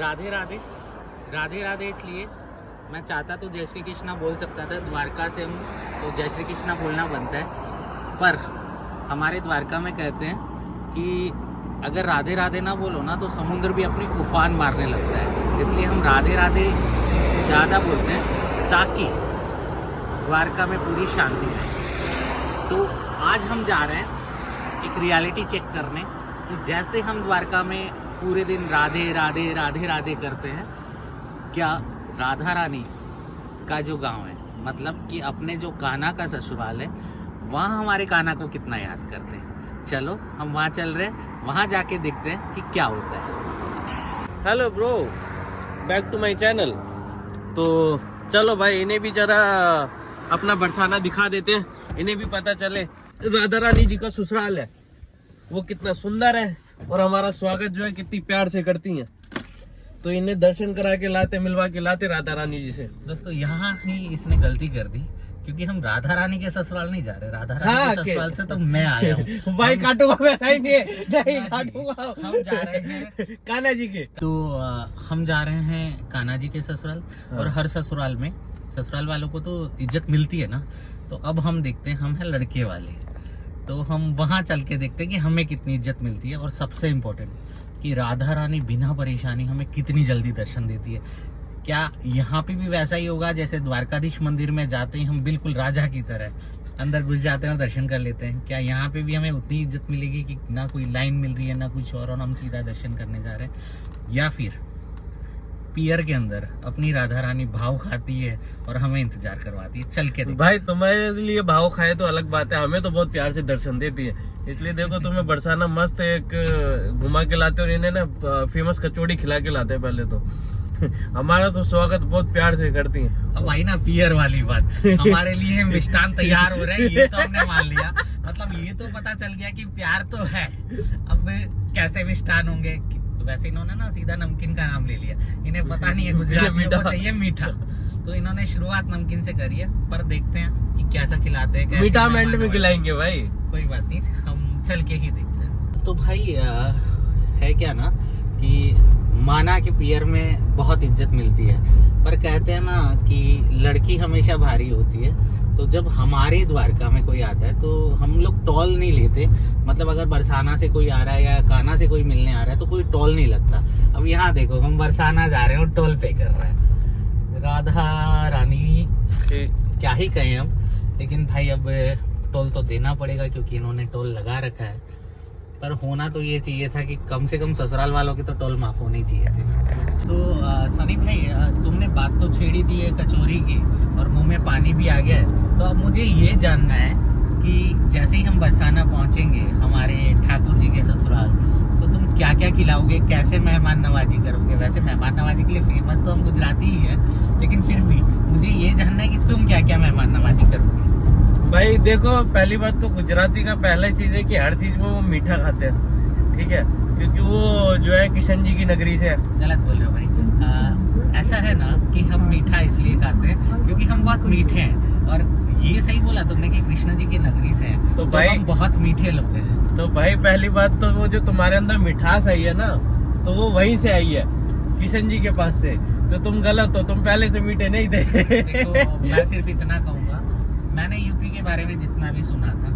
राधे राधे राधे राधे। इसलिए मैं चाहता तो जय श्री कृष्णा बोल सकता था, द्वारका से हम तो जय श्री कृष्णा बोलना बनता है, पर हमारे द्वारका में कहते हैं कि अगर राधे राधे ना बोलो ना तो समुद्र भी अपनी उफान मारने लगता है। इसलिए हम राधे राधे ज़्यादा बोलते हैं ताकि द्वारका में पूरी शांति रहे। तो आज हम जा रहे हैं एक रियलिटी चेक करने कि जैसे हम द्वारका में पूरे दिन राधे राधे राधे राधे करते हैं, क्या राधा रानी का जो गांव है, मतलब कि अपने जो कान्हा का ससुराल है, वहाँ हमारे कान्हा को कितना याद करते हैं। चलो हम वहाँ चल रहे हैं, वहाँ जाके देखते हैं कि क्या होता है। Hello bro, back to my channel. तो चलो भाई, इन्हें भी जरा अपना बरसाना दिखा देते हैं, इन्हें भी पता चले राधा रानी जी का ससुराल है वो कितना सुंदर है और हमारा स्वागत जो है कितनी प्यार से करती हैं। तो इन्हें दर्शन करा के लाते, मिलवा के लाते राधा रानी जी से। दोस्तों यहाँ ही इसने गलती कर दी, क्योंकि हम राधा रानी के ससुराल नहीं जा रहे, राधा रानी के ससुराल से तो मैं आया हूँ। भाई काटूंगा मैं, नहीं काटूंगा। हम जा रहे हैं कान्हा जी के। तो हम जा रहे हैं कान्हा जी के ससुराल। और हर ससुराल में ससुराल वालों को तो इज्जत मिलती है ना, तो अब हम देखते हैं, हम हैं लड़के वाले, तो हम वहाँ चल के देखते हैं कि हमें कितनी इज्जत मिलती है। और सबसे इम्पोर्टेंट कि राधा रानी बिना परेशानी हमें कितनी जल्दी दर्शन देती है। क्या यहाँ पे भी वैसा ही होगा जैसे द्वारकाधीश मंदिर में जाते ही हम बिल्कुल राजा की तरह अंदर घुस जाते हैं और दर्शन कर लेते हैं? क्या यहाँ पे भी हमें उतनी इज्जत मिलेगी कि ना कोई लाइन मिल रही है ना कुछ और हम सीधा दर्शन करने जा रहे हैं? या फिर पियर के अंदर अपनी राधा रानी भाव खाती है और हमें इंतजार करवाती है? चल के भाई तुम्हारे लिए भाव खाए तो अलग बात है, हमें तो बहुत प्यार से दर्शन देती है। इसलिए देखो तुम्हें बरसाना मस्त एक घुमा के लाते और इन्हें ना फेमस कचौड़ी खिला के लाते हैं पहले तो। हमारा तो स्वागत बहुत प्यार से करती हैं। अब आई ना पियर वाली बात, हमारे लिए मिष्ठान तैयार हो रहे हैं, ये तो हमने मान लिया। मतलब ये तो पता चल गया कि प्यार तो है, अब कैसे मिष्ठान होंगे। तो वैसे इन्होंने ना सीधा नमकीन का नाम ले लिया, इन्हें पता नहीं है गुजरातियों को चाहिए मीठा, तो इन्होंने शुरुआत नमकीन से करी है। पर देखते हैं कि कैसा खिलाते हैं। मीठा एंड में खिलाएंगे भाई, कोई बात नहीं, हम चल के ही देखते हैं। तो भाई है क्या ना कि माना कि पियर में बहुत इज्जत मिलती है, पर कहते हैं ना कि लड़की हमेशा भारी होती है। तो जब हमारे द्वारका में कोई आता है तो हम लोग टोल नहीं लेते। मतलब अगर बरसाना से कोई आ रहा है या कान्हा से कोई मिलने आ रहा है तो कोई टोल नहीं लगता। अब यहाँ देखो, हम बरसाना जा रहे हैं और टोल पे कर रहे हैं। राधा रानी क्या ही कहें हम, लेकिन भाई अब टोल तो देना पड़ेगा क्योंकि इन्होंने टोल लगा रखा है। पर होना तो ये चाहिए था कि कम से कम ससुराल वालों की तो टोल माफ होनी चाहिए थी। तो सनी भाई, तुमने बात तो छेड़ी दी है कचौरी की और मुंह में पानी भी आ गया है। तो अब मुझे ये जानना है कि जैसे ही हम बरसाना पहुंचेंगे हमारे ठाकुर जी के ससुराल, तो तुम क्या क्या खिलाओगे, कैसे मेहमान नवाजी करोगे? वैसे मेहमान नवाजी के लिए फेमस तो हम गुजराती ही है, लेकिन फिर भी मुझे ये जानना है कि तुम क्या क्या मेहमान नवाजी करोगे। भाई देखो, पहली बात तो गुजराती का पहला चीज है कि हर चीज में वो मीठा खाते हैं, ठीक है, क्योंकि वो जो है किशन जी की नगरी से है। गलत बोल रहे हो भाई, ऐसा है ना कि हम मीठा इसलिए खाते हैं क्योंकि हम बहुत मीठे हैं। और ये सही बोला तुमने कि कृष्ण जी की नगरी से है, तो भाई हम बहुत मीठे लोग हैं। तो भाई पहली बात तो वो जो तुम्हारे अंदर मिठास आई है ना, तो वो वहीं से आई है, किशन जी के पास से। तो तुम गलत हो, तुम पहले से मीठे नहीं थे। देखो, मैं सिर्फ इतना कहूँगा, मैंने यूपी के बारे में जितना भी सुना था,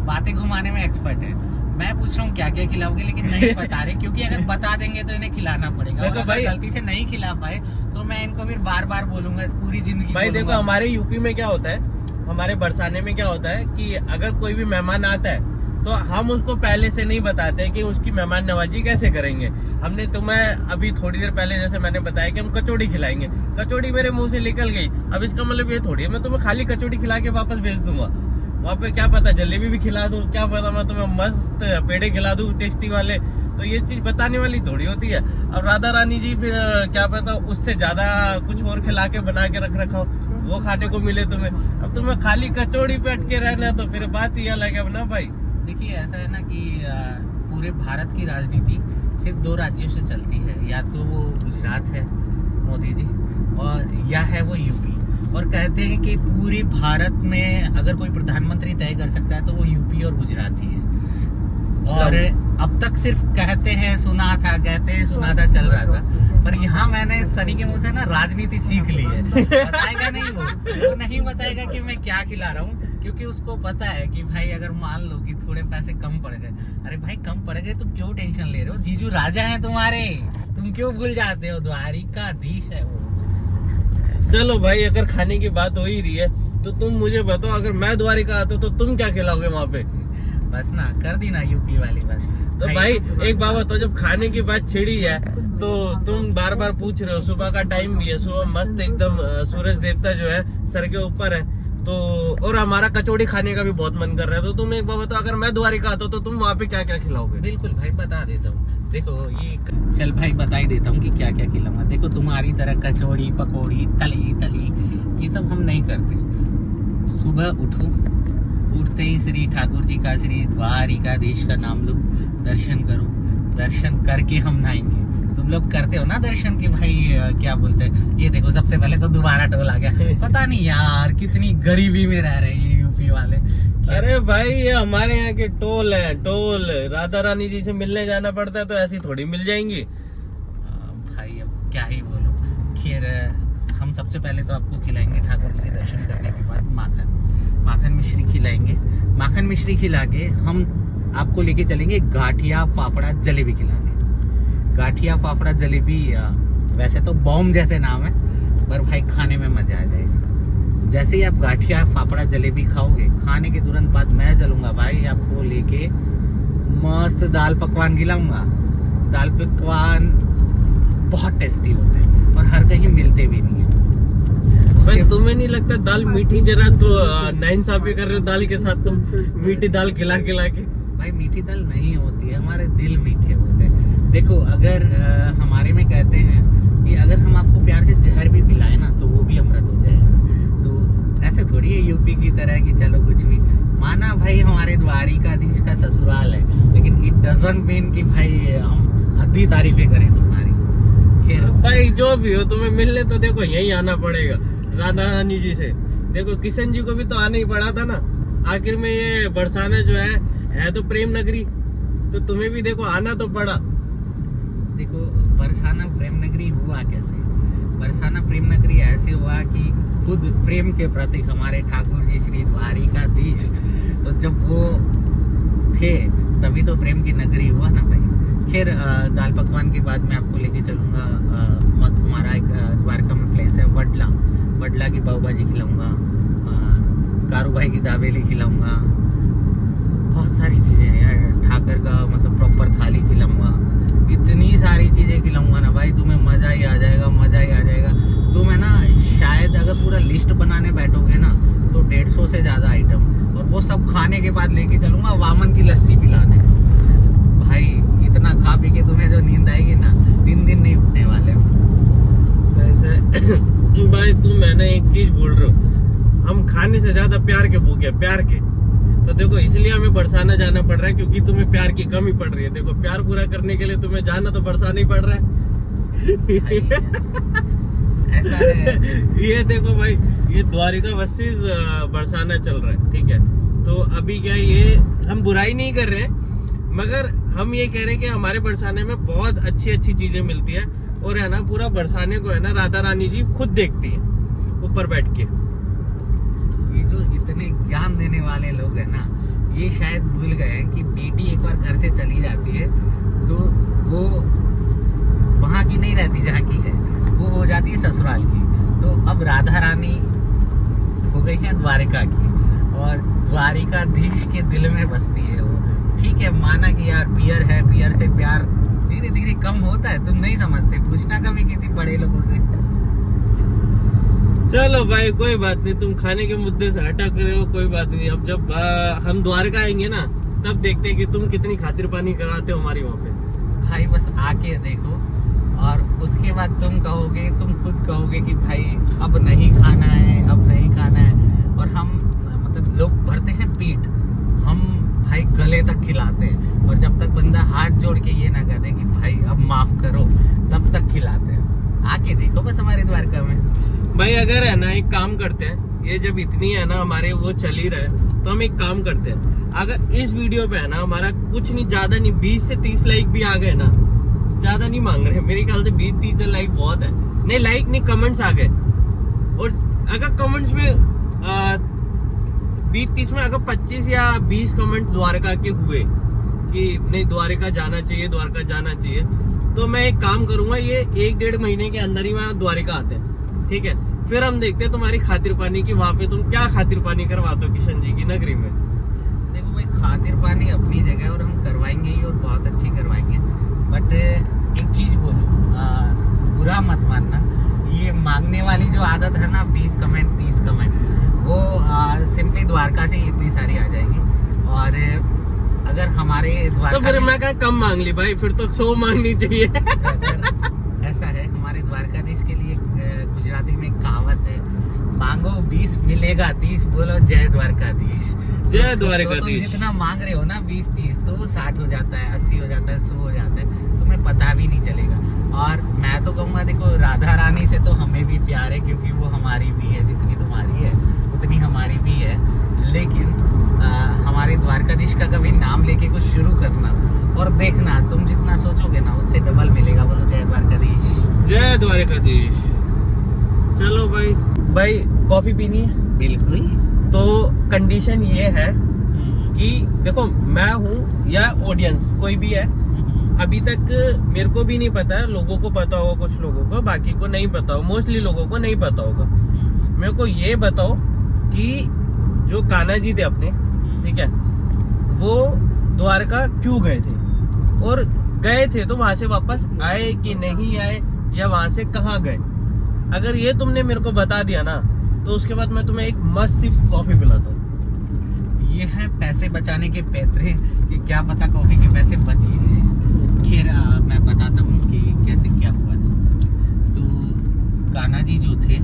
बातें घुमाने में एक्सपर्ट है। मैं पूछ रहा हूँ क्या क्या खिलाओगे, लेकिन नहीं बता रहे, क्योंकि अगर बता देंगे तो इन्हें खिलाना पड़ेगा। और अगर गलती से नहीं खिला पाए तो मैं इनको फिर बार बार बोलूंगा पूरी जिंदगी। भाई देखो, हमारे यूपी में क्या होता है, हमारे बरसाने में क्या होता है कि अगर कोई भी मेहमान आता है तो हम उसको पहले से नहीं बताते कि उसकी मेहमान नवाजी कैसे करेंगे। हमने तुम्हें अभी थोड़ी देर पहले जैसे मैंने बताया कि हम कचौड़ी खिलाएंगे, कचौड़ी मेरे मुंह से निकल गई। अब इसका मतलब ये थोड़ी है मैं तुम्हें खाली कचौड़ी खिला के वापस भेज दूंगा। वहाँ पे क्या पता जलेबी भी खिला दूं, क्या पता मैं तुम्हें मस्त पेड़े खिला दूं टेस्टी वाले। तो ये चीज बताने वाली थोड़ी होती है। अब राधा रानी जी फिर क्या पता उससे ज्यादा कुछ और खिला के बना के रख रखा हो, वो खाने को मिले तुम्हें। अब तुम्हें खाली कचौड़ी पे अटके रहना तो फिर बात ही अलग है ना भाई। देखिए, ऐसा है ना कि पूरे भारत की राजनीति सिर्फ दो राज्यों से चलती है, या तो वो गुजरात है मोदी जी, और या है वो यूपी। और कहते हैं कि पूरे भारत में अगर कोई प्रधानमंत्री तय कर सकता है तो वो यूपी और गुजरात ही है। और अब तक सिर्फ कहते हैं सुना था चल रहा था, पर यहाँ मैंने सनी के मुंह से ना राजनीति सीख ली है। बताएगा नहीं, वो नहीं बताएगा कि मैं क्या खिला रहा हूँ, क्योंकि उसको पता है कि भाई अगर मान लो कि थोड़े पैसे कम पड़ गए, अरे भाई कम पड़ गए तो क्यों टेंशन ले रहे हो, जीजू राजा हैं तुम्हारे, तुम क्यों भूल जाते हो, द्वारिकाधीश है वो। चलो भाई, अगर खाने की बात हो ही रही है तो तुम मुझे बताओ, अगर मैं द्वारिका आता तो तुम क्या खिलाओगे वहाँ पे? बस ना कर दी ना यूपी वाली बात। तो भाई एक बात बताओ, जब खाने की बात छिड़ी है तो तुम बार बार पूछ रहे हो, सुबह का टाइम भी है, सुबह मस्त एकदम सूरज देवता जो है सर के ऊपर है, तो और हमारा कचौड़ी खाने का भी बहुत मन कर रहा है, तो तुम एक बार बताओ, अगर मैं द्वारिका आता तो तुम वहाँ पे क्या क्या खिलाओगे? बिल्कुल भाई बता देता हूँ। देखो ये चल भाई बता ही देता हूँ कि क्या क्या खिलाऊंगा। देखो तुम्हारी तरह कचौड़ी पकौड़ी तली ये सब हम नहीं करते। सुबह उठो, उठते ही श्री ठाकुर जी का, श्री द्वारिकाधीश का नाम लो, दर्शन करो, दर्शन करके हम नहाएंगे। तुम लोग करते हो ना दर्शन के भाई, क्या बोलते हैं, ये देखो सबसे पहले तो दोबारा टोल आ गया। पता नहीं यार कितनी गरीबी में रह रहे हैं ये यूपी वाले। अरे भाई ये हमारे यहाँ के टोल है, टोल राधा रानी जी से मिलने जाना पड़ता है, तो ऐसी थोड़ी मिल जाएंगी। भाई अब क्या ही बोलो। खैर हम सबसे पहले तो आपको खिलाएंगे ठाकुर जी के दर्शन करने के बाद माखन मिश्री खिलाएंगे। माखन मिश्री खिला के हम आपको लेके चलेंगे गाठिया फाफड़ा जलेबी खिलाने। गाठिया फाफड़ा जलेबी वैसे तो बॉम्ब जैसे नाम है, पर भाई खाने में मजा आ जाएगा। जैसे ही आप गाठिया फाफड़ा जलेबी खाओगे, खाने के तुरंत बाद मैं चलूंगा भाई आपको लेके मस्त दाल पकवान खिलाऊंगा। दाल पकवान बहुत टेस्टी होते हैं और हर कहीं मिलते भी नहीं है। भाई तुम्हें नहीं लगता दाल मीठी, जरा तो नाइंसाफी कर रहे हो दाल के साथ, तुम मीठी दाल खिला के? भाई मीठी दाल नहीं होती है, हमारे दिल मीठे होते हैं। देखो अगर हमारे में कहते हैं कि अगर हम आपको प्यार से जहर भी पिलाए ना तो वो भी अमृत हो जाएगा। तो ऐसे थोड़ी है यूपी की तरह कि चलो कुछ भी माना, भाई हमारे द्वारिकाधीश का ससुराल है, लेकिन इट डजंट मीन कि भाई हम हद्दी तारीफें करें तुम्हारी। खैर भाई जो भी हो, तुम्हें मिलने तो देखो यही आना पड़ेगा राधा रानी जी से। देखो किशन जी को भी तो आना ही पड़ा था ना, आखिर में ये बरसाना जो है तो प्रेम नगरी, तो तुम्हें भी देखो आना तो पड़ा। देखो बरसाना प्रेम नगरी हुआ कैसे? बरसाना प्रेम नगरी ऐसे हुआ कि खुद प्रेम के प्रतीक हमारे ठाकुर जी श्री द्वारिकाधीश, तो जब वो थे तभी तो प्रेम की नगरी हुआ ना भाई। खैर दाल पकवान के बाद मैं आपको लेके चलूँगा मस्त, हमारा एक द्वारका में प्लेस है वडला की पाव भाजी खिलाऊँगा, कारू भाई की दाबेली खिलाऊँगा, बहुत सारी चीज़ें हैं यार, ठाकर का मतलब प्रॉपर थाली खिलाऊँगा, इतनी सारी चीज़ें खिलाऊँगा ना भाई, तुम्हें मज़ा ही आ जाएगा, मज़ा ही आ जाएगा। तुम है ना शायद अगर पूरा लिस्ट बनाने बैठोगे ना तो 150 से ज़्यादा आइटम, और वो सब खाने के बाद लेके चलूँगा वामन की लस्सी पिलाने। भाई इतना खा पी के तुम्हें जो नींद आएगी ना 3 दिन नहीं उठने वाले हो। भाई तुम है ना एक चीज बोल रहे हो, हम खाने से ज्यादा प्यार के भूखे, प्यार के, तो देखो इसलिए हमें बरसाना जाना पड़ रहा है, क्योंकि तुम्हें प्यार की कमी पड़ रही है। देखो प्यार पूरा करने के लिए तुम्हें जाना तो बरसाना ही पड़ रहा है। ऐसा है। ये देखो भाई, ये द्वारिका वर्सेस बरसाना चल रहा है, ठीक है। तो अभी क्या ये हम बुराई नहीं कर रहे हैं, मगर हम ये कह रहे हैं कि हमारे बरसाने में बहुत अच्छी अच्छी चीजें मिलती है, और है ना पूरा बरसाने को है ना राधा रानी जी खुद देखती है ऊपर बैठ के। ये जो इतने ज्ञान देने वाले लोग हैं ना, ये शायद भूल गए हैं कि बेटी एक बार घर से चली जाती है तो वो वहाँ की नहीं रहती जहाँ की है, वो हो जाती है ससुराल की। तो अब राधा रानी हो गई है द्वारिका की, और द्वारिकाधीश के दिल में बसती है वो। ठीक है माना कि यार पियर है, पियर से प्यार धीरे धीरे कम होता है, तुम नहीं समझते, पूछना कभी किसी बड़े लोगों से। चलो भाई कोई बात नहीं, तुम खाने के मुद्दे से हटा कर रहे हो, कोई बात नहीं। अब जब हम द्वारका आएंगे ना तब देखते हैं कि तुम कितनी खातिर पानी कराते हो हमारी वहाँ पे। भाई बस आके देखो, और उसके बाद तुम कहोगे, तुम खुद कहोगे कि भाई अब नहीं खाना है, अब नहीं खाना है। और हम मतलब लोग भरते हैं पीठ, हम भाई गले तक खिलाते हैं, और जब तक बंदा हाथ जोड़ के ये ना कह दे कि भाई अब माफ करो, तब तक खिलाते हैं। आके देखो बस हमारे द्वारका में। भाई अगर है ना एक काम करते हैं, ये जब इतनी है ना हमारे वो चल ही रहा है, तो हम एक काम करते हैं, अगर इस वीडियो पे है ना हमारा कुछ नहीं ज्यादा नहीं 20 से 30 लाइक भी आ गए ना, ज्यादा नहीं मांग रहे, मेरे ख्याल से 20-30 लाइक बहुत है। नहीं लाइक नहीं, कमेंट्स आ गए। और अगर कमेंट्स में 20-30 में अगर 25 या 20 कमेंट द्वारका के हुए कि नहीं द्वारका जाना चाहिए, द्वारका जाना चाहिए, तो मैं एक काम करूंगा, ये 1-1.5 महीने के अंदर ही वहाँ द्वारका आते हैं, ठीक है। फिर हम देखते हैं तुम्हारी खातिर पानी की, वहाँ पे तुम क्या खातिर पानी करवाते हो किशन जी की नगरी में। देखो भाई, खातिर पानी अपनी जगह और हम करवाएंगे ही, और बहुत अच्छी करवाएंगे। बट एक चीज बोलूं, बुरा मत मानना, ये मांगने वाली जो आदत है ना, 20 कमेंट 30 कमेंट, वो सिंपली द्वारका से इतनी सारी आ जाएगी। और अगर हमारे द्वारका, तो फिर मैं क्या कम मांग ली भाई, फिर तो 100 मांगनी चाहिए। अगर ऐसा है, हमारे द्वारकाधीश के लिए गुजराती में कहावत है, मांगो 20 मिलेगा 30, बोलो जय द्वारकाधीश। जय द्वारकाधीश। तो तुम जितना मांग रहे हो ना 20-30, तो वो 60 हो जाता है, 80 हो जाता है, 100 हो जाता है, तुम्हें पता भी नहीं चलेगा। और मैं तो कहूँगा, देखो राधा रानी से तो हमें भी प्यार है, क्योंकि वो हमारी भी है, जितनी तुम्हारी है उतनी हमारी भी है। लेकिन हमारे द्वारकाधीश का कभी नाम लेके कुछ शुरू करना, और देखना तुम जितना सोचोगे ना उससे डबल मिलेगा। बोलो जय द्वारकाधीश। जय द्वारकाधीश। चलो भाई कॉफी पीनी है। बिल्कुल। तो कंडीशन ये है कि देखो, मैं हूँ या ऑडियंस कोई भी है, अभी तक मेरे को भी नहीं पता है, लोगों को पता होगा, कुछ लोगों को, बाकी को नहीं पता होगा, मोस्टली लोगों को नहीं पता होगा। मेरे को ये बताओ कि जो कान्हा जी थे अपने, ठीक है, वो द्वारका क्यों गए थे, और गए थे तो वहां से वापस आए कि नहीं आए, या वहां से कहाँ गए। अगर ये तुमने मेरे को बता दिया ना, तो उसके बाद मैं तुम्हें एक मस्त सी कॉफी पिलाता हूँ। ये है पैसे बचाने के पैतरे, कि क्या पता कॉफी के पैसे बच ही जाए। खैर मैं बताता हूँ कि कैसे क्या हुआ था। तो कान्हा जी जो थे,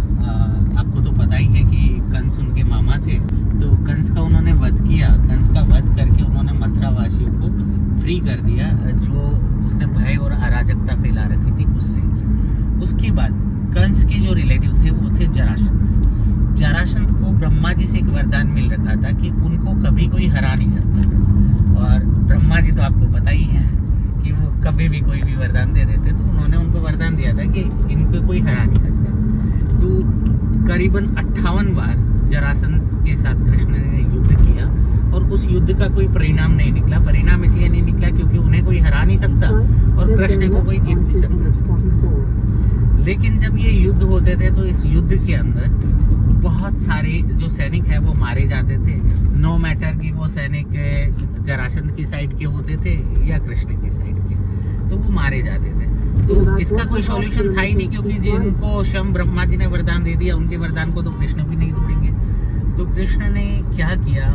आपको तो पता ही है कि कंस उनके मामा थे। तो कंस का उन्होंने वध किया, कंस का वध करके उन्होंने मथुरा वासियों को फ्री कर दिया, जो उसने भय और अराजकता फैला रखी थी उससे। उसके बाद कंस के जो रिलेटिव थे वो थे जरासंध। जरासंध को ब्रह्मा जी से एक वरदान मिल रखा था कि उनको कभी कोई हरा नहीं सकता। और ब्रह्मा जी तो आपको पता ही है कि वो कभी भी कोई भी वरदान दे देते, तो उन्होंने उनको वरदान दिया था कि इनको कोई हरा नहीं सकता। तो करीबन 58 बार जरासंध के साथ कृष्ण ने युद्ध किया, और उस युद्ध का कोई परिणाम नहीं निकला। परिणाम इसलिए नहीं निकला क्योंकि उन्हें कोई हरा नहीं सकता और कृष्ण को कोई जीत नहीं सकता। लेकिन जब ये युद्ध होते थे, तो इस युद्ध के अंदर बहुत सारे जो सैनिक है वो मारे जाते थे, नो मैटर कि वो सैनिक जरासंध की साइड के होते थे या कृष्ण की साइड के, तो वो मारे जाते थे। तो इसका कोई सॉल्यूशन था ही नहीं, क्योंकि जिनको शम ब्रह्मा जी ने वरदान दे दिया, उनके वरदान को तो कृष्ण भी नहीं तोड़ेंगे। तो कृष्ण ने क्या किया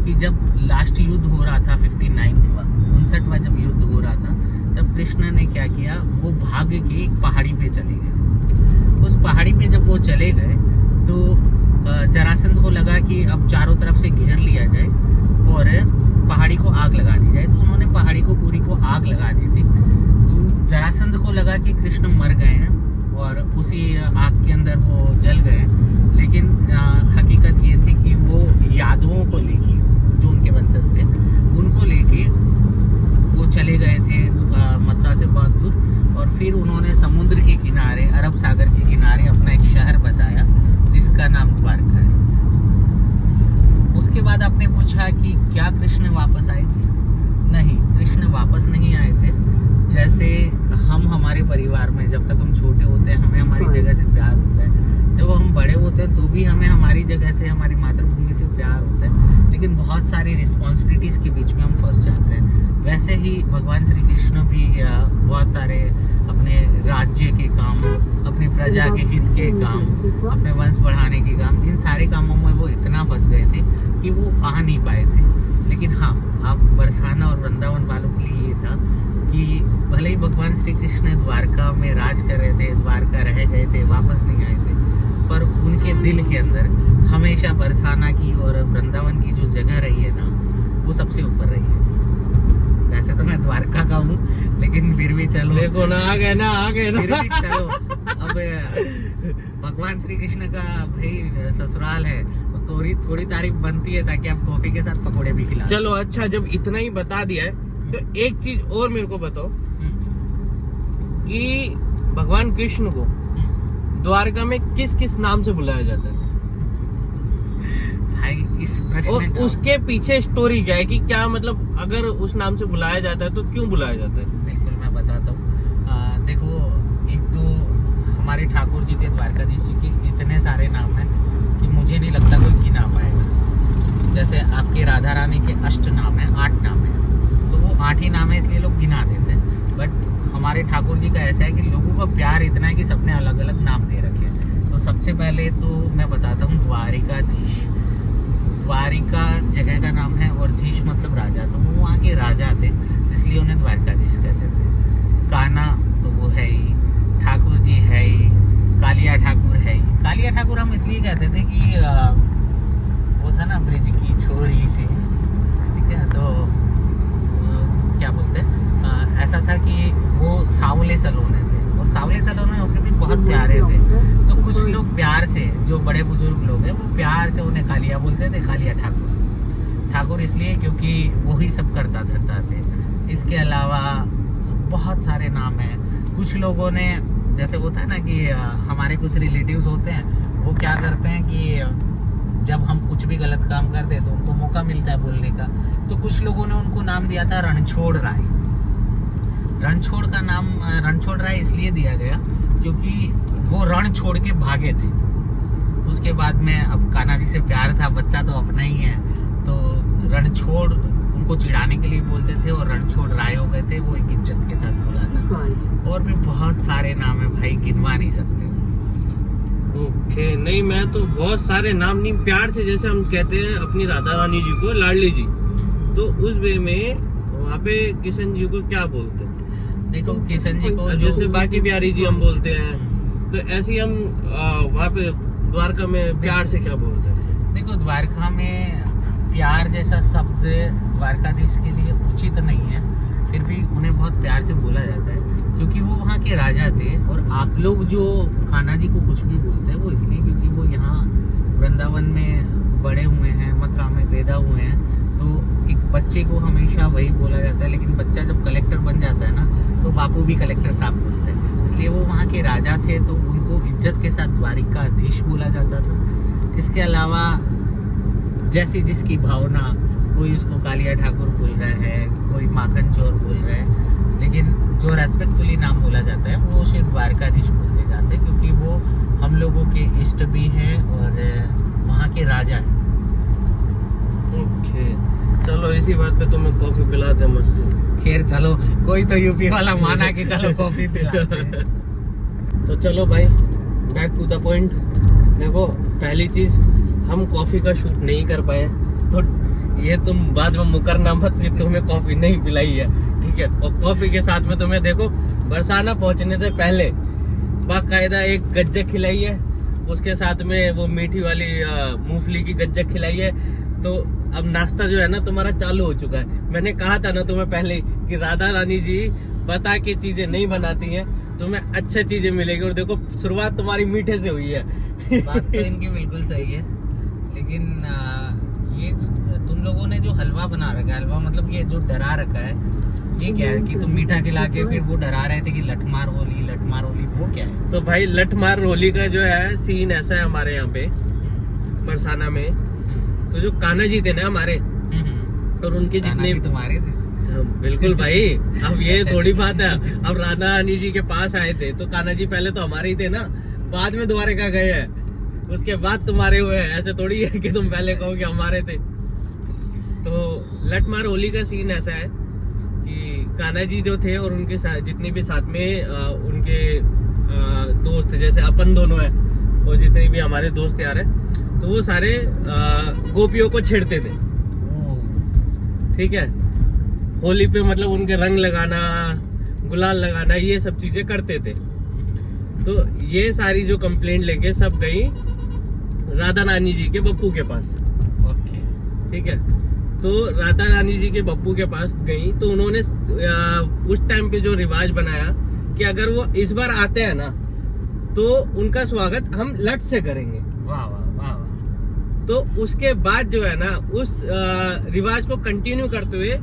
कि जब लास्ट युद्ध हो रहा था, 59वां जब युद्ध हो रहा था, तब कृष्ण ने क्या किया, वो भाग के एक पहाड़ी पे चले गए। उस पहाड़ी पे जब वो चले गए, तो जरासंध को लगा कि अब चारों तरफ से घेर लिया जाए और पहाड़ी को आग लगा दी जाए। तो उन्होंने पहाड़ी को पूरी को आग लगा दी थी। तो जरासंध को लगा कि कृष्ण मर गए हैं और उसी आग के अंदर वो जल गए। लेकिन हकीकत ये थी कि वो यादवों को लेके, जो उनके वंशज थे, उनको लेके वो चले गए थे मथुरा से बहुत दूर। और फिर उन्होंने समुद्र के किनारे, अरब सागर के किनारे अपना एक शहर बसाया जिसका नाम द्वारका है। उसके बाद आपने पूछा कि क्या कृष्ण वापस आए थे? नहीं, कृष्ण वापस नहीं आए थे। जैसे हम हमारे परिवार में जब तक हम छोटे होते हैं, हमें हमारी जगह से प्यार होता है, जब हम बड़े होते हैं तो भी हमें हमारी जगह से, हमारी मातृभूमि से प्यार होता है, लेकिन बहुत सारी रिस्पॉन्सिबिलिटीज़ के बीच में हम फंस जाते हैं। वैसे ही भगवान श्री कृष्ण भी बहुत सारे अपने राज्य के काम, अपनी प्रजा के हित के काम, अपने वंश बढ़ाने के काम, इन सारे कामों में वो इतना फंस गए थे कि वो आ नहीं पाए थे। लेकिन हाँ, आप बरसाना और वृंदावन वालों के लिए ये था कि भले ही भगवान श्री कृष्ण द्वारका में राज कर रहे थे, द्वारका रह गए थे, वापस नहीं आए थे, पर उनके दिल के अंदर हमेशा बरसाना की और वृंदावन की जो जगह रही है ना, वो सबसे ऊपर रही है। वैसे तो मैं द्वारका का हूँ, लेकिन फिर भी चलो, देखो ना, आ गए ना। फिर भी चलो, अब भगवान श्री कृष्ण का भाई ससुराल है, तो थोड़ी तारीफ बनती है, ताकि आप कॉफी के साथ पकोड़े भी खिला। चलो अच्छा, जब इतना ही बता दिया है तो एक चीज और मेरे को बताओ कि भगवान कृष्ण को द्वारका में किस किस नाम से बुलाया जाता है? भाई इस प्रश्न और का उसके पीछे स्टोरी क्या है कि क्या मतलब अगर उस नाम से बुलाया जाता है तो क्यों बुलाया जाता है? बिल्कुल मैं बताता हूँ। देखो, एक तो हमारे ठाकुर जी के, द्वारकाधीश जी के इतने सारे नाम हैं कि मुझे नहीं लगता कोई गिना पाएगा। जैसे आपके राधा रानी के अष्ट नाम है, 8 नाम है, तो वो 8 ही नाम है इसलिए लोग गिना देते हैं। बट हमारे ठाकुर जी का ऐसा है कि लोगों का प्यार इतना है कि सबने अलग अलग नाम दे रखे हैं। तो सबसे पहले तो मैं बताता हूँ द्वारिकाधीश। द्वारिका जगह का नाम है और धीश मतलब राजा, तो वो वहाँ के राजा थे इसलिए उन्हें द्वारकाधीश कहते थे। कान्हा तो वो है ही, ठाकुर जी है ही, कालिया ठाकुर है ही। कालिया ठाकुर हम इसलिए कहते थे कि वो था ना ब्रिज की छोरी से, ठीक है, तो क्या बोलते हैं, ऐसा था कि वो सावले सलोने थे और सावले सलोने होकर भी बहुत प्यारे थे। तो कुछ लोग प्यार से, जो बड़े बुजुर्ग लोग हैं, वो प्यार से उन्हें कालिया बोलते थे, कालिया ठाकुर। ठाकुर इसलिए क्योंकि वो ही सब करता धरता थे। इसके अलावा बहुत सारे नाम हैं। कुछ लोगों ने, जैसे वो था ना कि हमारे कुछ रिलेटिव्स होते हैं, वो क्या करते हैं कि जब हम कुछ भी गलत काम करते हैं तो उनको मौका मिलता है बोलने का, तो कुछ लोगों ने उनको नाम दिया था रणछोड़ राय। रणछोड़ का नाम रणछोड़ राय इसलिए दिया गया क्योंकि वो रण छोड़ के भागे थे। उसके बाद में अब कान्हा जी से प्यार था, बच्चा तो अपना ही है, तो रणछोड़ उनको चिढ़ाने के लिए बोलते थे और रणछोड़ राय हो गए थे। वो एक इज्जत के साथ बोला था। और भी बहुत सारे नाम है भाई, गिनवा नहीं सकते। ओके, नहीं मैं तो बहुत सारे नाम नहीं, प्यार से जैसे हम कहते हैं अपनी राधा रानी जी को लाडली जी, तो उस वे में वहाँ पे किशन जी को क्या बोलते हैं? देखो किशन जी को जैसे बाकी प्यारी जी हम बोलते हैं, तो ऐसे ही हम वहाँ पे द्वारका में प्यार से क्या बोलते हैं? देखो, द्वारका में प्यार जैसा शब्द द्वारकाधीश के लिए उचित नहीं है, फिर भी उन्हें बहुत प्यार से बोला जाता है क्योंकि वो वहाँ के राजा थे। और आप लोग जो कान्हा जी को कुछ भी बोलते हैं वो इसलिए क्योंकि वो यहाँ वृंदावन में बड़े हुए हैं, मथुरा में पैदा हुए हैं, तो एक बच्चे को हमेशा वही बोला जाता है। लेकिन बच्चा जब कलेक्टर बन जाता है ना, तो बापू भी कलेक्टर साहब बोलते हैं, इसलिए वो वहाँ के राजा थे, तो उनको इज्जत के साथ द्वारिकाधीश बोला जाता था। इसके अलावा जैसी जिसकी भावना, कोई उसको कालिया ठाकुर बोल रहा है, कोई माखन चोर बोल रहा है, लेकिन जो रेस्पेक्टफुली नाम बोला जाता है वो उसे द्वारकाधीश बोलते जाते हैं क्योंकि वो हम लोगों के इष्ट भी हैं और वहाँ के राजा हैं। ओके, चलो इसी बात पे तुम्हें कॉफी पिलाते हैं मस्त। खैर चलो, कोई तो यूपी वाला माना कि चलो कॉफी पिलाते हैं। तो चलो भाई, बैक टू द पॉइंट। देखो, पहली चीज हम कॉफी का शूट नहीं कर पाए, तो ये तुम बाद में मुकरना मत कि तुम्हें कॉफी नहीं पिलाई है, ठीक है? और कॉफी के साथ में तुम्हें देखो बरसाना पहुंचने से पहले बाकायदा एक गज्जक खिलाई है, उसके साथ में वो मीठी वाली मूंगफली की गज्जक खिलाई है। तो अब नाश्ता जो है ना तुम्हारा चालू हो चुका है। मैंने कहा था ना तुम्हें पहले कि राधा रानी जी बता के चीजें नहीं बनाती हैं, तुम्हें अच्छी चीजें मिलेगी। और देखो शुरुआत तुम्हारी मीठे से हुई है। बात तो इनकी बिल्कुल सही है, लेकिन ये तुम लोगों ने जो हलवा बना रखा है, हलवा मतलब ये जो डरा रखा है, ये क्या है कि तुम मीठा खिला के फिर वो डरा रहे थे कि लठमार होली, लठमार होली, वो क्या है? तो भाई लठमार होली का जो है सीन ऐसा है हमारे यहाँ पे बरसाना में। तो जो कान्हा जी थे ना हमारे, और उनके जितने तुम्हारे थे, बिल्कुल भाई। अब ये थोड़ी बात है, अब राधा रानी जी के पास आए थे तो कान्हा जी पहले तो हमारे ही थे ना, बाद में द्वारका गए हैं, उसके बाद तुम्हारे हुए हैं। ऐसे थोड़ी है कि तुम पहले कहो कि हमारे थे। तो लठमार होली का सीन ऐसा है कि कान्हा जी जो थे और उनके साथ जितने भी साथ में उनके दोस्त, जैसे अपन दोनों हैं और जितने भी हमारे दोस्त यार हैं, तो वो सारे गोपियों को छेड़ते थे, ठीक है? होली पे मतलब उनके रंग लगाना, गुलाल लगाना, ये सब चीजें करते थे। तो ये सारी जो कंप्लेंट लेके सब गई राधा रानी जी के बप्पू के पास। ओके, ठीक है? तो राधा रानी जी के बप्पू के पास गई, तो उन्होंने उस टाइम पे जो रिवाज बनाया कि अगर वो इस बार आते हैं ना तो उनका स्वागत हम लट से करेंगे। वाह वाह वाह वाह। तो उसके बाद जो है ना उस रिवाज को कंटिन्यू करते हुए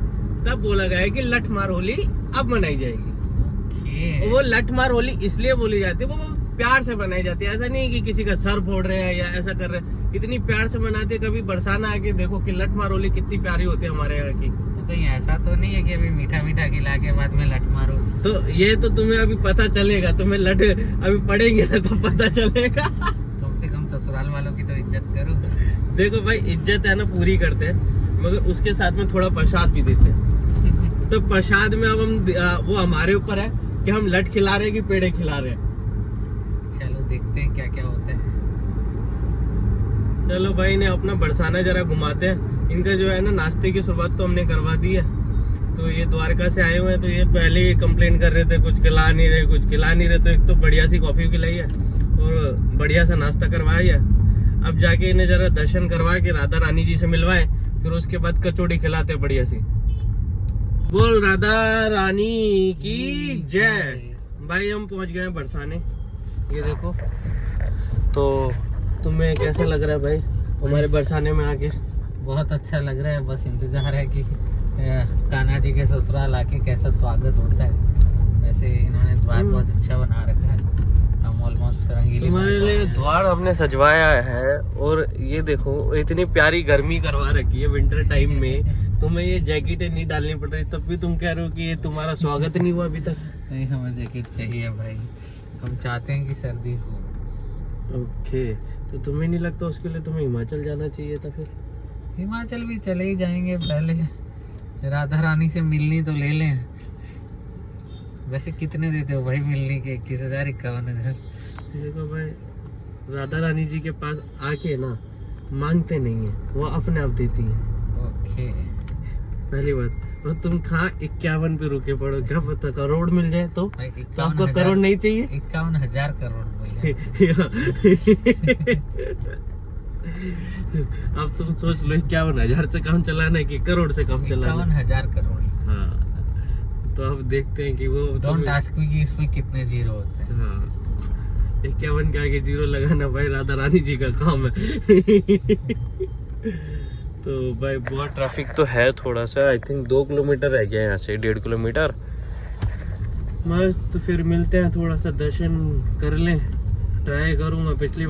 तब बोला गया है कि लठ मार होली अब मनाई जाएगी। ओके। वो लठमार होली इसलिए बोली जाती है, वो प्यार से बनाई जाती है। ऐसा नहीं है कि किसी का सर फोड़ रहे हैं या ऐसा कर रहे हैं, इतनी प्यार से मनाते हैं। कभी बरसाना आके देखो कि लठमार होली कितनी प्यारी होती है हमारे यहाँ की। तो कहीं ऐसा तो नहीं है कि अभी मीठा मीठा खिला के बाद में लठ मारो? तो ये तो तुम्हें अभी पता चलेगा, तुम्हें लठ अभी पड़ेंगे ना तो पता चलेगा। कम से कम ससुराल वालों की तो इज्जत करो। देखो भाई, इज्जत है ना पूरी करते हैं, मगर उसके साथ में थोड़ा प्रसाद भी देते हैं। तो प्रसाद में अब हम वो हमारे ऊपर है कि हम लठ खिला रहे हैं कि पेड़े खिला रहे हैं। चलो देखते हैं क्या क्या होता है। चलो भाई ने अपना बरसाना जरा घुमाते हैं। इनका जो है ना नाश्ते की शुरुआत तो हमने करवा दी है। तो ये द्वारका से आए हुए हैं, तो ये पहले ही कंप्लेन कर रहे थे कुछ खिला नहीं रहे, कुछ खिला नहीं रहे। तो एक तो बढ़िया सी कॉफी खिलाई है और बढ़िया सा नाश्ता करवाया है। अब जाके इन्हें जरा दर्शन करवा के राधा रानी जी से मिलवाए, फिर उसके बाद कचौड़ी खिलाते बढ़िया सी। बोल राधा रानी की जय। भाई हम पहुंच गए हैं बरसाने, ये देखो। तो तुम्हें कैसा लग रहा है भाई हमारे बरसाने में आके? बहुत अच्छा लग रहा है, बस इंतजार है कि कान्हा जी के ससुराल आके कैसा स्वागत होता है। वैसे इन्होंने द्वार बहुत अच्छा बना रखा है। हम ऑलमोस्ट रंगीली तुम्हारे लिए द्वार हमने सजवाया है। और ये देखो इतनी प्यारी गर्मी करवा रखी है विंटर टाइम में। तुम्हें ये जैकेटें नहीं डालनी पड़ रही, तब भी तुम कह रहे हो कि ये तुम्हारा स्वागत नहीं हुआ अभी तक। नहीं, हमें जैकेट चाहिए भाई, हम चाहते हैं कि सर्दी हो। ओके, तो तुम्हें नहीं लगता उसके लिए तुम्हें हिमाचल जाना चाहिए था? फिर हिमाचल भी चले ही जाएंगे, पहले राधा रानी से मिलनी तो ले लें। वैसे कितने देते हो भाई मिलने के? 21,000 51,000? देखो भाई, राधा रानी जी के पास आके ना मांगते नहीं है, वो अपने आप देती है। ओके, पहली बात। और तुम कहाँ 51 पे रुके पड़ो, क्या पता करोड़ मिल जाए तो? भाई तो आपको करोड़ नहीं चाहिए? 51,000 करोड़ मिल जाए। अब तुम सोच लो 51,000 से काम चलाना है कि करोड़ से काम चलाना है? 51,000 करोड़। हाँ, तो अब देखते हैं कि वो डोंट आस्क मी कि इसमें कितने जीरो होते हैं। हाँ, 51 के आगे जीरो लगाना भाई राधा रानी जी का काम है। तो भाई बहुत ट्रैफिक तो है थोड़ा सा। आई थिंक 2 किलोमीटर रह गया यहाँ से, 1.5 किलोमीटर। मस्त, फिर मिलते हैं, थोड़ा सा दर्शन कर लें। ट्राई करूँगा। पिछली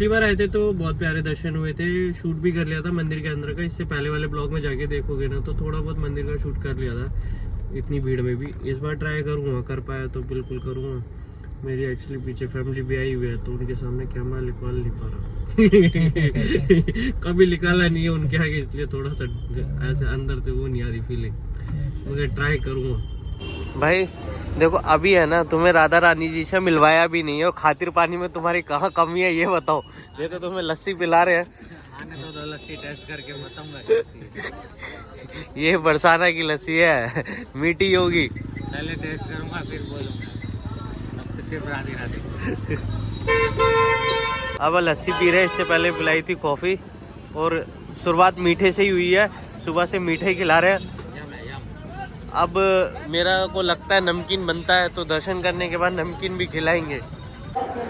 बार आए थे तो बहुत प्यारे दर्शन हुए थे। शूट भी कर लिया था मंदिर के अंदर का। इससे पहले वाले ब्लॉग में जाके देखोगे ना तो थोड़ा बहुत मंदिर का शूट कर लिया था इतनी भीड़ में भी। इस बार ट्राई करूँगा, कर पाया तो बिल्कुल करूँगा। मेरी एक्चुअली पीछे फैमिली भी आई हुई है तो उनके सामने कैमरा निकाल नहीं पा रहा। कभी निकाला नहीं है उनके आगे, इसलिए थोड़ा सा ऐसे अंदर से वो नहीं आ रही फीलिंग, मगर ट्राई करूँगा। भाई देखो अभी है ना, तुम्हें राधा रानी जी से मिलवाया भी नहीं है और खातिर पानी में तुम्हारी कहाँ कमी है ये बताओ। ये तो तुम्हें लस्सी पिला रहे हैं। आने तो 2 लस्सी टेस्ट करके बताऊंगा कैसी। ये बरसाना की लस्सी है, मीठी होगी। पहले टेस्ट करूंगा फिर बोलूंगा। अब कुछ पुरानी राधे। अब लस्सी पी रहे, इससे पहले पिलाई थी कॉफी और शुरुआत मीठे से ही हुई है। सुबह से मीठे ही खिला रहे हैं। अब मेरा को लगता है नमकीन बनता है, तो दर्शन करने के बाद नमकीन भी खिलाएंगे।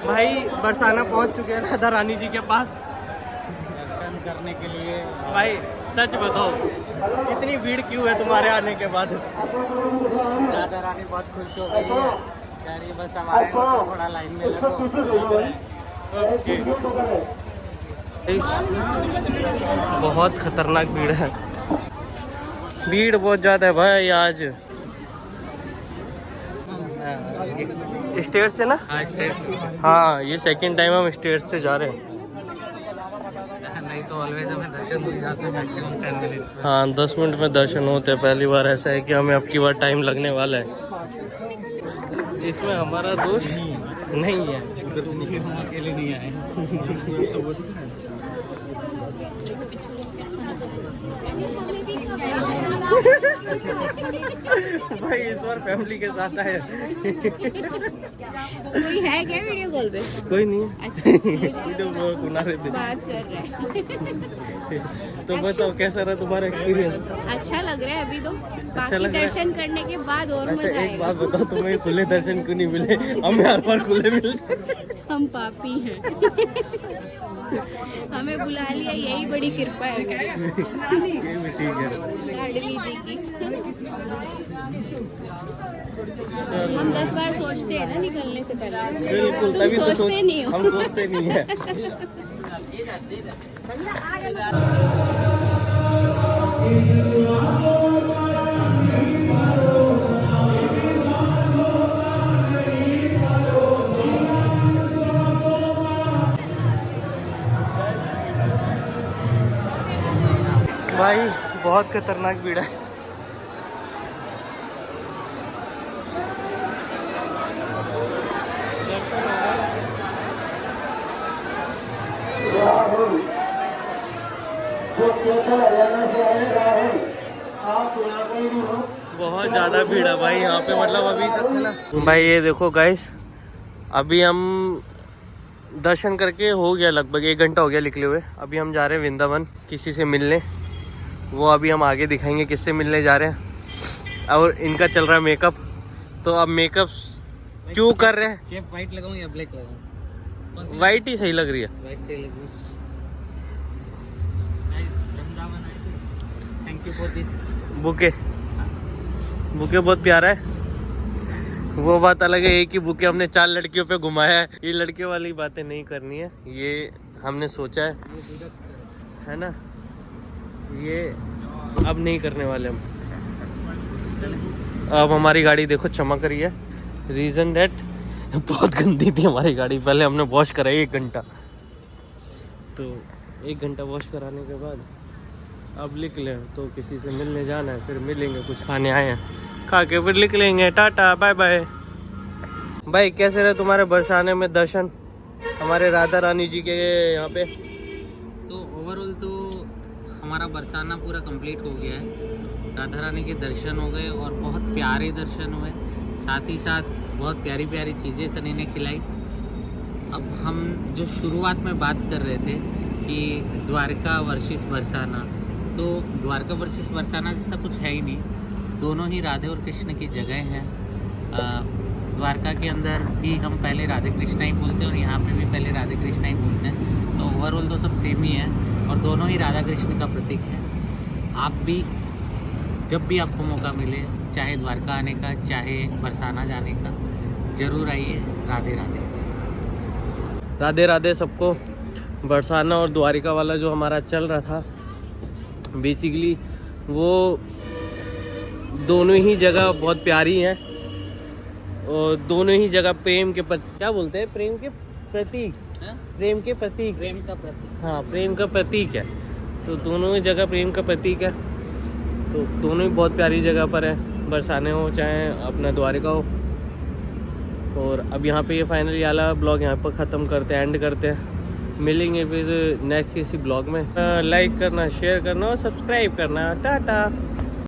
भाई बरसाना पहुंच चुके हैं राधा रानी जी के पास दर्शन करने के लिए। भाई सच बताओ इतनी भीड़ क्यों है तुम्हारे आने के बाद? राधा रानी बहुत खुश हो गई है, कह रही है बस हमारे को तो थोड़ा लाइन में लगो। बहुत खतरनाक भीड़ है, भीड़ बहुत ज्यादा है भाई आज। स्टेज से ना? हाँ, स्टेज से। हाँ, ये सेकंड टाइम हम स्टेज से जा रहे हैं। नहीं तो ऑलवेज हमें दर्शन मिल जाते हैं मैक्सिमम 10 मिनट। हाँ, 10 मिनट में दर्शन होते हैं। पहली बार ऐसा है कि हमें अब की बार टाइम लगने वाला है। इसमें हमारा दोस्त नहीं है, हम अकेले नहीं आए। भाई इस बार फैमिली के साथ आए। कोई है क्या वीडियो कॉल पे? कोई नहीं। अच्छा, वीडियो बना रहे थे। बात कर रहे हैं। तो बताओ कैसा रहा तुम्हारा एक्सपीरियंस? अच्छा लग रहा है अभी तो। बाकी लग रहा है? दर्शन करने के बाद और अच्छा मजा एक आएगा। बात बताओ, तुम्हें खुले दर्शन क्यों नहीं मिले? हमें हर बार खुले मिलते। हम पापी हैं। हमें बुला लिया, यही बड़ी कृपा है ये भी ठीक है। लाडली जी की। हम 10 बार सोचते हैं ना निकलने से पहले। बिल्कुल, तुम तभी तो सोचते नहीं हो। हम सोचते नहीं है। भाई बहुत खतरनाक भीड़ है। बहुत ज़्यादा भीड़ है भाई यहाँ पे, मतलब अभी तक है ना भाई। ये देखो गाइस, अभी हम दर्शन करके हो गया, लगभग 1 घंटा हो गया निकले हुए। अभी हम जा रहे हैं वृंदावन किसी से मिलने। वो अभी हम आगे दिखाएंगे किससे मिलने जा रहे हैं। और इनका चल रहा है मेकअप, तो अब मेकअप क्यों कर रहे हैं? शेप वाइट लगाऊं या ब्लैक लगाऊं? वाइट ही सही लग रही है। वाइट से लगी। वृंदावन आए थे। Thank you for this bouquet. Bouquet बहुत प्यारा है। वो बात अलग है, एक ही बुके हमने 4 लड़कियों पे घुमाया है। ये लड़कियों वाली बातें नहीं करनी है, ये हमने सोचा है ना, ये अब नहीं करने वाले हम। अब हमारी गाड़ी देखो चमक रही है। रीज़न डेट बहुत गंदी थी हमारी गाड़ी, पहले हमने वॉश कराई 1 घंटा। तो 1 घंटा वॉश कराने के बाद अब निकले, तो किसी से मिलने जाना है, फिर मिलेंगे। कुछ खाने आए हैं, खा के फिर निकलेंगे। Tata bye bye. भाई कैसे रहे तुम्हारे बरसाने में दर्शन हमारे राधा रानी जी के यहाँ पे? तो ओवरऑल तो हमारा बरसाना पूरा कंप्लीट हो गया है। राधा रानी के दर्शन हो गए और बहुत प्यारे दर्शन हुए। साथ ही साथ बहुत प्यारी प्यारी चीज़ें सनी ने खिलाई। अब हम जो शुरुआत में बात कर रहे थे कि द्वारका वर्सेस बरसाना, तो द्वारका वर्सेस बरसाना जैसा कुछ है ही नहीं। दोनों ही राधे और कृष्ण की जगह हैं। द्वारका के अंदर भी हम पहले राधे कृष्णा ही बोलते हैं और यहाँ पे भी पहले राधे कृष्णा ही बोलते हैं। तो ओवरऑल तो सब सेम ही है और दोनों ही राधा कृष्ण का प्रतीक है। आप भी जब भी आपको मौका मिले, चाहे द्वारका आने का चाहे बरसाना जाने का, ज़रूर आइए। राधे राधे। राधे राधे सबको। बरसाना और द्वारिका वाला जो हमारा चल रहा था, बेसिकली वो दोनों ही जगह बहुत प्यारी हैं और दोनों ही जगह प्रेम के क्या बोलते हैं, प्रेम के प्रतीक, प्रेम के प्रतीक, प्रेम का प्रतीक। हाँ प्रेम का प्रतीक है। तो दोनों ही जगह प्रेम का प्रतीक है। तो दोनों ही बहुत प्यारी जगह पर है, बरसाने हो चाहे अपना द्वारिका हो। और अब यहाँ पे ये फाइनली वाला ब्लॉग यहाँ पर ख़त्म करते हैं, एंड करते हैं। मिलेंगे फिर नेक्स्ट किसी ब्लॉग में। लाइक करना, शेयर करना और सब्सक्राइब करना। टाटा।